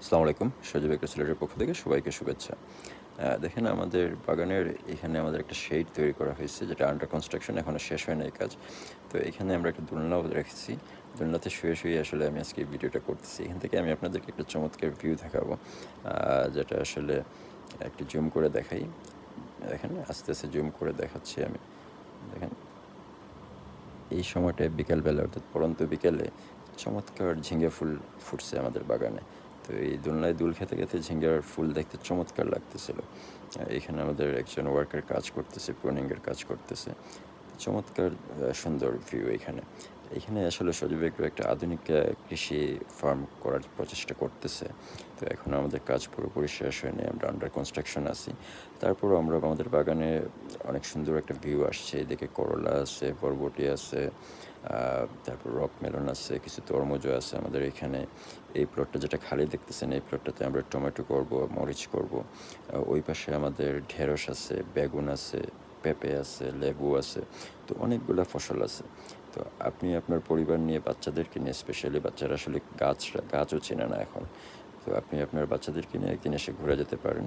আসসালামু আলাইকুম। সজীব এগ্রোসিলেটের পক্ষ থেকে সবাইকে শুভেচ্ছা। দেখেন আমাদের বাগানের এখানে আমাদের একটা শেড তৈরি করা হয়েছে যেটা আন্ডার কনস্ট্রাকশন, এখনও শেষ হয় নাই কাজ। তো এখানে আমরা একটা দোলনাও রেখেছি। দোলনাতে শুয়ে আসলে আমি আজকে এই ভিডিওটা করতেছি। এখান থেকে আমি আপনাদেরকে একটা চমৎকার ভিউ দেখাবো, যেটা আসলে একটু জুম করে দেখাই। দেখেন আস্তে জুম করে দেখাচ্ছি আমি। দেখেন এই সময়টায় বিকালবেলা অর্থাৎ পড়ন্ত বিকেলে চমৎকার ঝিঙ্গা ফুল ফুটছে আমাদের বাগানে। তো এই দোলনায় দুল খেতে ঝিঙ্গার ফুল দেখতে চমৎকার লাগতেছিল। এখানে আমাদের একজন ওয়ার্কার কাজ করতেছে, প্রুনিংয়ের কাজ করতেছে। চমৎকার সুন্দর ভিউ এখানে। এখানে আসলে সজীব এগ্রো একটা আধুনিক কৃষি ফার্ম করার প্রচেষ্টা করতেছে। তো এখন আমাদের কাজ পুরোপুরি শেষ হয়নি, আমরা আন্ডার কনস্ট্রাকশন আছি। তারপরও আমরা আমাদের বাগানে অনেক সুন্দর একটা ভিউ আসছে। এদিকে করলা আছে, বরবটি আছে, তারপর রক মেলন আছে, কিছু তরমুজও আছে আমাদের এখানে। এই প্লটটা যেটা খালি দেখতেছেন, এই প্লটটাতে আমরা টমেটো করব, মরিচ করব। ওই পাশে আমাদের ঢেঁড়স আছে, বেগুন আছে, পেঁপে আছে, লেবু আছে। তো অনেকগুলো ফসল আছে। তো আপনি আপনার পরিবার নিয়ে, বাচ্চাদেরকে নিয়ে, স্পেশালি বাচ্চারা আসলে গাছও চেনে না এখন। তো আপনি আপনার বাচ্চাদেরকে নিয়ে একদিন এসে ঘুরে যেতে পারেন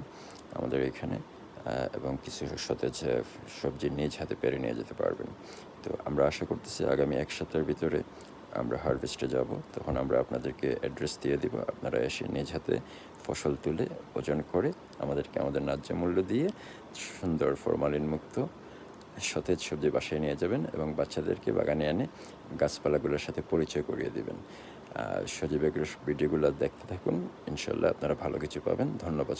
আমাদের এখানে, এবং কিছু সতেজ সবজি নিজ হাতে পেরে নিয়ে যেতে পারবেন। তো আমরা আশা করতেছি আগামী 1 সপ্তাহের ভিতরে আমরা হারভেস্টে যাব। তখন আমরা আপনাদেরকে অ্যাড্রেস দিয়ে দিব, আপনারা এসে নিজ হাতে ফসল তুলে ওজন করে আমাদেরকে আমাদের ন্যায্য মূল্য দিয়ে সুন্দর ফরমালিন মুক্ত সতেজ সবজি বাসায় নিয়ে যাবেন এবং বাচ্চাদেরকে বাগানে এনে গাছপালাগুলোর সাথে পরিচয় করিয়ে দিবেন। সজীব এগ্রোর ভিডিওগুলো দেখতে থাকুন, ইনশাল্লাহ আপনারা ভালো কিছু পাবেন। ধন্যবাদ।